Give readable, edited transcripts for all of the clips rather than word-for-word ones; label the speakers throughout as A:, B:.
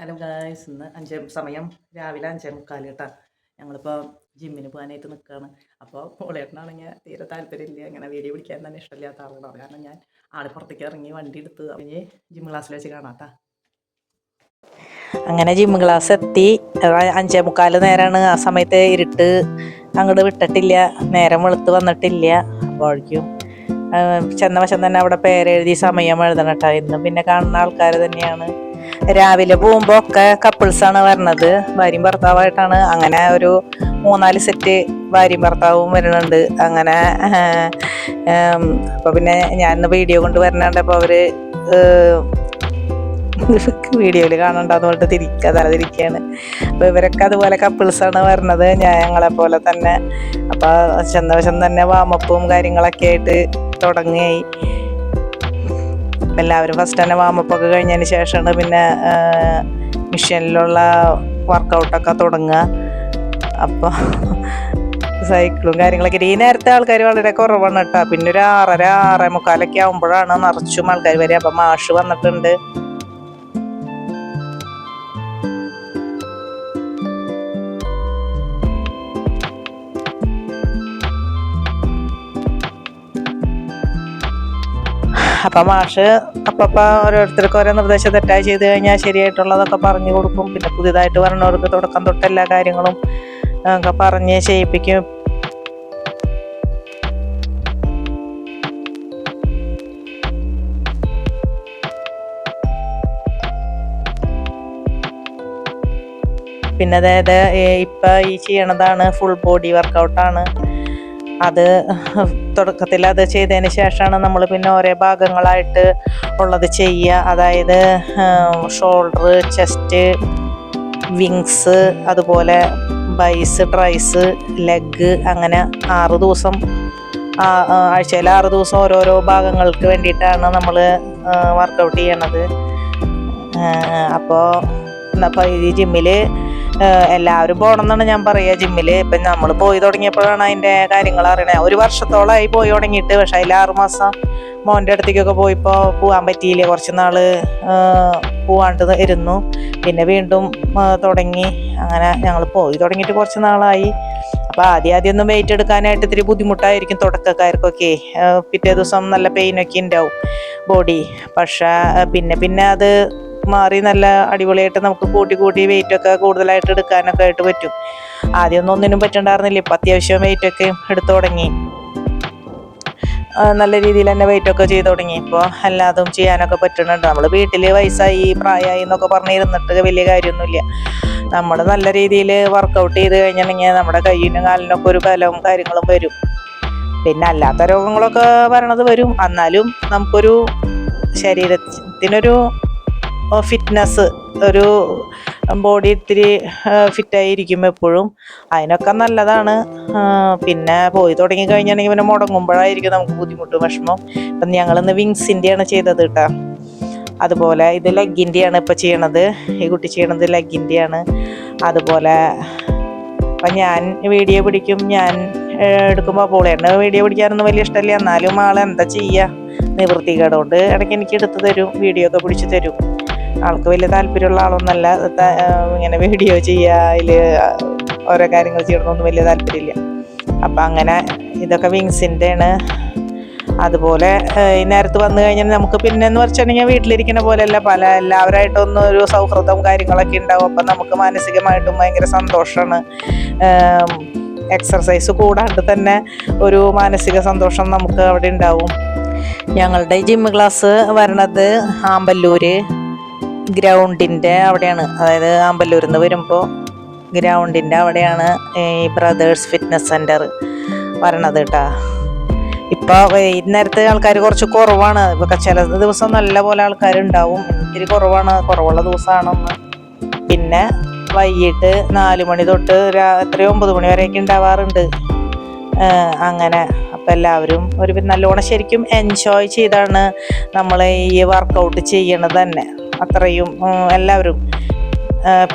A: Hello guys, ഇന്ന് സമയം രാവിലെ 5:45 കേട്ടോ. ഞങ്ങളിപ്പോൾ ജിമ്മിന് പോകാനായിട്ട് നിൽക്കുകയാണ്. അപ്പോൾ പോളേട്ടനാണെങ്കിൽ തീരെ താല്പര്യമില്ല, അങ്ങനെ വീഡിയോ പിടിക്കാൻ തന്നെ ഇഷ്ടമില്ലാത്ത ആളുകളാണ്. കാരണം ഞാൻ ആൾ പുറത്തേക്ക് ഇറങ്ങി വണ്ടി എടുത്ത് കഴിഞ്ഞ് ജിം ക്ലാസ്സിൽ വെച്ച് കാണാം കേട്ടോ. അങ്ങനെ ജിം ക്ലാസ് എത്തി. 5:45 നേരമാണ്. ആ സമയത്ത് ഇരുട്ട് അങ്ങോട്ട് വിട്ടിട്ടില്ല, നേരം വെളുത്ത് വന്നിട്ടില്ല. അപ്പോഴേക്കും ചെന്ന വശം തന്നെ അവിടെ പേരെഴുതി സമയം എഴുതണം കേട്ടോ. ഇന്നും പിന്നെ കാണുന്ന ആൾക്കാർ തന്നെയാണ്. രാവിലെ പോകുമ്പോൾ ഒക്കെ കപ്പിൾസാണ് വരണത്, ഭാര്യയും ഭർത്താവായിട്ടാണ്. അങ്ങനെ ഒരു 3-4 സെറ്റ് ഭാര്യയും ഭർത്താവും വരുന്നുണ്ട്. അങ്ങനെ അപ്പോൾ പിന്നെ ഞാൻ വീഡിയോ കൊണ്ട് വരണുണ്ട്. അപ്പോൾ അവർ വീഡിയോയിൽ കാണണ്ടെന്ന് പറഞ്ഞിട്ട് തലതിരിക്കുകയാണ്. അപ്പോൾ ഇവരൊക്കെ അതുപോലെ കപ്പിൾസാണ് വരണത്, ഞങ്ങളെ പോലെ തന്നെ. അപ്പോൾ ചെന്നവശം തന്നെ വാമപ്പും കാര്യങ്ങളൊക്കെ ആയിട്ട് തുടങ്ങുകയായി. എല്ലാവരും ഫസ്റ്റ് തന്നെ വാമപ്പൊക്കെ കഴിഞ്ഞതിന് ശേഷമാണ് പിന്നെ മിഷനിലുള്ള വർക്കൗട്ടൊക്കെ തുടങ്ങുക. അപ്പോൾ സൈക്കിളും കാര്യങ്ങളൊക്കെ ഈ നേരത്തെ ആൾക്കാർ വളരെ കുറവാണ് കേട്ടോ. പിന്നെ ഒരു 6:30-6:45 ആകുമ്പോഴാണ് നിറച്ചും ആൾക്കാർ വരിക. അപ്പം മാഷ് വന്നിട്ടുണ്ട്. അപ്പം മാഷ് അപ്പം ഓരോരുത്തർക്കും ഓരോ നിർദ്ദേശം തെറ്റായി ചെയ്ത് കഴിഞ്ഞാൽ ശരിയായിട്ടുള്ളതൊക്കെ പറഞ്ഞു കൊടുക്കും. പിന്നെ പുതിയതായിട്ട് വരണവർക്ക് തുടക്കം തൊട്ട് എല്ലാ കാര്യങ്ങളും ഒക്കെ പറഞ്ഞ് ചെയ്യിപ്പിക്കും. പിന്നെ അതായത് ഇപ്പം ഈ ചെയ്യണതാണ് ഫുൾ ബോഡി വർക്കൗട്ടാണ്. അത് തുടക്കത്തിൽ അത് ചെയ്തതിന് ശേഷമാണ് നമ്മൾ പിന്നെ ഓരോ ഭാഗങ്ങളായിട്ട് ഉള്ളത് ചെയ്യുക. അതായത് ഷോൾഡർ, ചെസ്റ്റ്, വിങ്സ്, അതുപോലെ ബൈസ്, ട്രൈസ്, ലെഗ്, അങ്ങനെ 6 ദിവസം ആഴ്ചയിൽ 6 ദിവസം ഓരോരോ ഭാഗങ്ങൾക്ക് വേണ്ടിയിട്ടാണ് നമ്മൾ വർക്കൗട്ട് ചെയ്യണത്. അപ്പോൾ ഈ ജിമ്മിൽ എല്ലാവരും പോകണമെന്നാണ് ഞാൻ പറയുക. ജിമ്മിൽ ഇപ്പം നമ്മൾ പോയി തുടങ്ങിയപ്പോഴാണ് അതിൻ്റെ കാര്യങ്ങൾ അറിയണേ. 1 വർഷത്തോളമായി പോയി തുടങ്ങിയിട്ട്. പക്ഷേ അതിൽ 6 മാസം മോൻ്റെ അടുത്തേക്കൊക്കെ പോയിപ്പോൾ പോകാൻ പറ്റിയില്ല. കുറച്ച് നാൾ പോവാണ്ട് ഇരുന്നു. പിന്നെ വീണ്ടും തുടങ്ങി. അങ്ങനെ ഞങ്ങൾ പോയി തുടങ്ങിയിട്ട് കുറച്ച് നാളായി. അപ്പോൾ ആദ്യമൊന്നും വെയിറ്റ് എടുക്കാനായിട്ട് ഇത്തിരി ബുദ്ധിമുട്ടായിരിക്കും തുടക്കക്കാർക്കൊക്കെ. പിറ്റേ ദിവസം നല്ല പെയിനൊക്കെ ഉണ്ടാവും ബോഡി. പക്ഷേ പിന്നെ അത് മാറി നല്ല അടിപൊളിയായിട്ട് നമുക്ക് കൂട്ടി വെയിറ്റൊക്കെ കൂടുതലായിട്ട് എടുക്കാനൊക്കെ ആയിട്ട് പറ്റും. ആദ്യമൊന്നും ഒന്നിനും പറ്റണ്ടായിരുന്നില്ല. ഇപ്പം അത്യാവശ്യം വെയിറ്റൊക്കെ എടുത്തു തുടങ്ങി. നല്ല രീതിയിൽ തന്നെ വെയിറ്റൊക്കെ ചെയ്ത് തുടങ്ങി. ഇപ്പോൾ എല്ലാതും ചെയ്യാനൊക്കെ പറ്റുന്നുണ്ട്. നമ്മൾ വീട്ടിൽ വയസ്സായി പ്രായമായി എന്നൊക്കെ പറഞ്ഞിരുന്നിട്ട് വലിയ കാര്യമൊന്നുമില്ല. നമ്മൾ നല്ല രീതിയിൽ വർക്കൗട്ട് ചെയ്ത് കഴിഞ്ഞിട്ടുണ്ടെങ്കിൽ നമ്മുടെ കയ്യിനും കാലിനൊക്കെ ഒരു ബലവും കാര്യങ്ങളും വരും. പിന്നെ അല്ലാത്ത രോഗങ്ങളൊക്കെ വരണത് വരും. എന്നാലും നമുക്കൊരു ശരീരത്തിനൊരു ഫിറ്റ്നസ്, ഒരു ബോഡി ഇത്തിരി ഫിറ്റായിരിക്കും എപ്പോഴും. അതിനൊക്കെ നല്ലതാണ്. പിന്നെ പോയി തുടങ്ങി കഴിഞ്ഞിട്ടുണ്ടെങ്കിൽ പിന്നെ മുടങ്ങുമ്പോഴായിരിക്കും നമുക്ക് ബുദ്ധിമുട്ട്, വിഷമം. ഇപ്പം ഞങ്ങളിന്ന് വിങ്സിൻ്റെയാണ് ചെയ്തത് കേട്ടോ. അതുപോലെ ഇത് ലെഗിൻ്റെയാണ് ഇപ്പോൾ ചെയ്യണത്. ഈ കുട്ടി ചെയ്യണത് ലെഗിൻ്റെയാണ്. അതുപോലെ അപ്പം ഞാൻ വീഡിയോ പിടിക്കും. ഞാൻ എടുക്കുമ്പോൾ പോളേണ് വീഡിയോ പിടിക്കാനൊന്നും വലിയ ഇഷ്ടമില്ല. എന്നാലും ആളെന്താ ചെയ്യുക, നിവൃത്തികേടുകൊണ്ട് ഇടയ്ക്ക് എനിക്ക് എടുത്ത് തരും, വീഡിയോ ഒക്കെ പിടിച്ച് തരും. ആൾക്ക് വലിയ താല്പര്യമുള്ള ആളൊന്നല്ല ഇങ്ങനെ വീഡിയോ ചെയ്യുക, അതിൽ ഓരോ കാര്യങ്ങൾ ചെയ്യണമെന്നൊന്നും വലിയ താല്പര്യമില്ല. അപ്പം അങ്ങനെ ഇതൊക്കെ വിങ്സിൻ്റെയാണ്. അതുപോലെ ഈ നേരത്ത് വന്നു കഴിഞ്ഞാൽ നമുക്ക് പിന്നെന്ന് വെച്ചിട്ടുണ്ടെങ്കിൽ വീട്ടിലിരിക്കുന്ന പോലെയല്ല, എല്ലാവരായിട്ടൊന്നും ഒരു സൗഹൃദവും കാര്യങ്ങളൊക്കെ ഉണ്ടാവും. അപ്പം നമുക്ക് മാനസികമായിട്ടും ഭയങ്കര സന്തോഷമാണ്. എക്സർസൈസ് കൂടാണ്ട് തന്നെ ഒരു മാനസിക സന്തോഷം നമുക്ക് അവിടെ ഉണ്ടാവും. ഞങ്ങളുടെ ജിം ക്ലാസ് വരണത് ആമ്പല്ലൂർ ഗ്രൗണ്ടിൻ്റെ അവിടെയാണ്. അതായത് ആമ്പല്ലൂരിൽ നിന്ന് വരുമ്പോൾ ഗ്രൗണ്ടിൻ്റെ അവിടെയാണ് ഈ ബ്രദേഴ്സ് ഫിറ്റ്നസ് സെൻറ്റർ വരണത് കേട്ടോ. ഇപ്പോൾ നേരത്തെ ആൾക്കാർ കുറച്ച് കുറവാണ്. ഇപ്പോൾ ചില ദിവസം നല്ല പോലെ ആൾക്കാരുണ്ടാവും, ഇത്തിരി കുറവുള്ള ദിവസമാണെന്ന്. പിന്നെ വൈകിട്ട് 4 മണി തൊട്ട് രാത്രി 9 മണി വരെയൊക്കെ ഉണ്ടാവാറുണ്ട്. അങ്ങനെ അപ്പം എല്ലാവരും നല്ലോണം ശരിക്കും എൻജോയ് ചെയ്താണ് നമ്മൾ ഈ വർക്കൗട്ട് ചെയ്യണത് തന്നെ, അത്രയും എല്ലാവരും.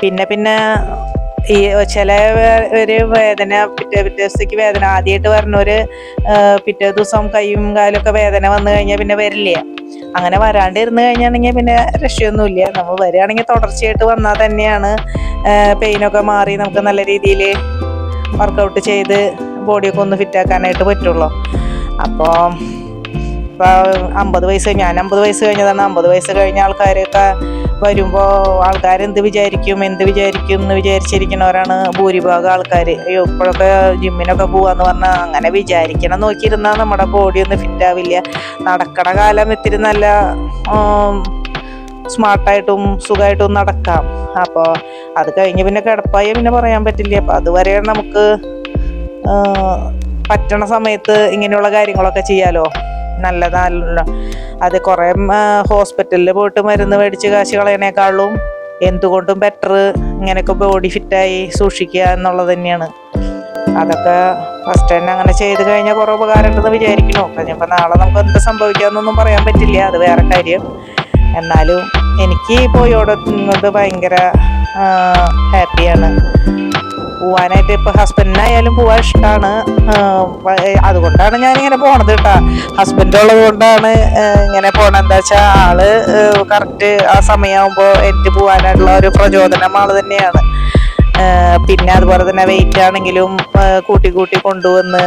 A: പിന്നെ ഈ ചില ഒരു വേദന, പിറ്റേ ദിവസത്തേക്ക് വേദന ആദ്യമായിട്ട് വരണവർ പിറ്റേ ദിവസം കൈയും കാലൊക്കെ വേദന വന്നു കഴിഞ്ഞാൽ പിന്നെ വരില്ല. അങ്ങനെ വരാണ്ടിരുന്ന് കഴിഞ്ഞാണെങ്കിൽ പിന്നെ രക്ഷയൊന്നുമില്ല. നമ്മൾ വരികയാണെങ്കിൽ തുടർച്ചയായിട്ട് വന്നാൽ തന്നെയാണ് പെയിനൊക്കെ മാറി നമുക്ക് നല്ല രീതിയിൽ വർക്കൗട്ട് ചെയ്ത് ബോഡിയൊക്കെ ഒന്ന് ഫിറ്റാക്കാനായിട്ട് പറ്റുള്ളൂ. അപ്പോൾ ഇപ്പോൾ 50 വയസ്സ്, ഞാൻ 50 വയസ്സ് കഴിഞ്ഞതാണ്. 50 വയസ്സ് കഴിഞ്ഞ ആൾക്കാരൊക്കെ വരുമ്പോൾ ആൾക്കാരെന്ത് വിചാരിക്കും എന്ന് വിചാരിച്ചിരിക്കുന്നവരാണ് ഭൂരിഭാഗം ആൾക്കാർ. അയ്യോ ഇപ്പോഴൊക്കെ ജിമ്മിനൊക്കെ പോവാന്ന് പറഞ്ഞാൽ അങ്ങനെ വിചാരിക്കണം നോക്കിയിരുന്നാൽ നമ്മുടെ ബോഡി ഒന്നും ഫിറ്റാവില്ല. നടക്കണ കാലം ഇത്തിരി നല്ല സ്മാർട്ടായിട്ടും സുഖമായിട്ടും നടക്കാം. അപ്പോൾ അത് കഴിഞ്ഞ് പിന്നെ കിടപ്പായി പിന്നെ പറയാൻ പറ്റില്ല. അപ്പോൾ അതുവരെ നമുക്ക് പറ്റണ സമയത്ത് ഇങ്ങനെയുള്ള കാര്യങ്ങളൊക്കെ ചെയ്യാലോ, നല്ലതല്ലോ. അത് കുറേ ഹോസ്പിറ്റലിൽ പോയിട്ട് മരുന്ന് മേടിച്ച് കാശ് കളയണേക്കാളും എന്തുകൊണ്ടും ബെറ്റർ ഇങ്ങനെയൊക്കെ ബോഡി ഫിറ്റായി സൂക്ഷിക്കുക എന്നുള്ളത് തന്നെയാണ്. അതൊക്കെ ഫസ്റ്റ് തന്നെ അങ്ങനെ ചെയ്ത് കഴിഞ്ഞാൽ കുറേ ഉപകാരം ഉണ്ടെന്ന് വിചാരിക്കണോ. കഴിഞ്ഞപ്പോൾ നാളെ നമുക്ക് എന്ത് സംഭവിക്കാമെന്നൊന്നും പറയാൻ പറ്റില്ല, അത് വേറെ കാര്യം. എന്നാലും എനിക്ക് പോയോടത് ഭയങ്കര ഹാപ്പിയാണ്. പോവാനായിട്ട് ഇപ്പോൾ ഹസ്ബൻഡിനായാലും പോവാൻ ഇഷ്ടമാണ്. അതുകൊണ്ടാണ് ഞാനിങ്ങനെ പോണത് കേട്ടോ. ഹസ്ബൻഡ് ഉള്ളത് കൊണ്ടാണ് ഇങ്ങനെ പോണത്. എന്താ വെച്ചാൽ ആള് കറക്റ്റ് ആ സമയമാകുമ്പോൾ എനിക്ക് പോകാനായിട്ടുള്ള ഒരു പ്രചോദനം ആള് തന്നെയാണ്. പിന്നെ അതുപോലെ തന്നെ വെയിറ്റ് ആണെങ്കിലും കൂട്ടി കൊണ്ടുവന്ന്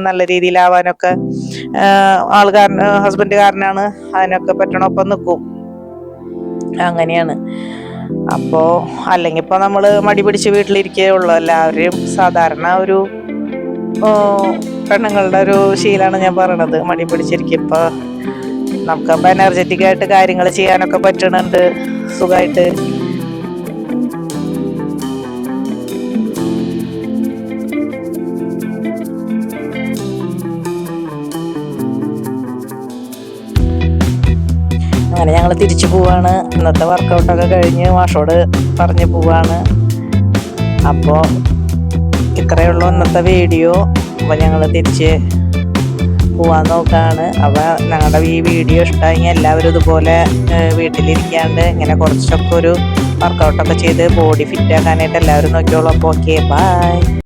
A: നല്ല രീതിയിലാവാനൊക്കെ ഹസ്ബൻഡ് കാരനാണ്. അതിനൊക്കെ പറ്റണൊപ്പം നിൽക്കും. അങ്ങനെയാണ്. അപ്പോൾ അല്ലെങ്കിൽ ഇപ്പോൾ നമ്മൾ മടി പിടിച്ച് വീട്ടിലിരിക്കുകയുള്ളൂ. എല്ലാവരും സാധാരണ ഒരു പെണ്ണുങ്ങളുടെ ഒരു ശീലമാണ് ഞാൻ പറയണത്, മടി പിടിച്ചിരിക്കും. ഇപ്പോൾ നമുക്കപ്പോൾ എനർജറ്റിക് ആയിട്ട് കാര്യങ്ങൾ ചെയ്യാനൊക്കെ പറ്റുന്നുണ്ട് സുഖമായിട്ട്. അങ്ങനെ ഞങ്ങൾ തിരിച്ചു പോവാണ്. ഇന്നത്തെ വർക്കൗട്ടൊക്കെ കഴിഞ്ഞ് മാഷോട് പറഞ്ഞ് പോവാണ്. അപ്പോൾ ഇത്രയേ ഉള്ളൂ ഇന്നത്തെ വീഡിയോ. അപ്പോൾ ഞങ്ങൾ തിരിച്ച് പോവാൻ നോക്കുകയാണ്. അപ്പോൾ ഞങ്ങളുടെ ഈ വീഡിയോ ഇഷ്ടമായെങ്കിൽ എല്ലാവരും ഇതുപോലെ വീട്ടിലിരിക്കാണ്ട് ഇങ്ങനെ കുറച്ചൊക്കെ ഒരു വർക്കൗട്ടൊക്കെ ചെയ്ത് ബോഡി ഫിറ്റാക്കാനായിട്ട് എല്ലാവരും നോക്കിയോളൂ. അപ്പോൾ ഓക്കെ, ബൈ.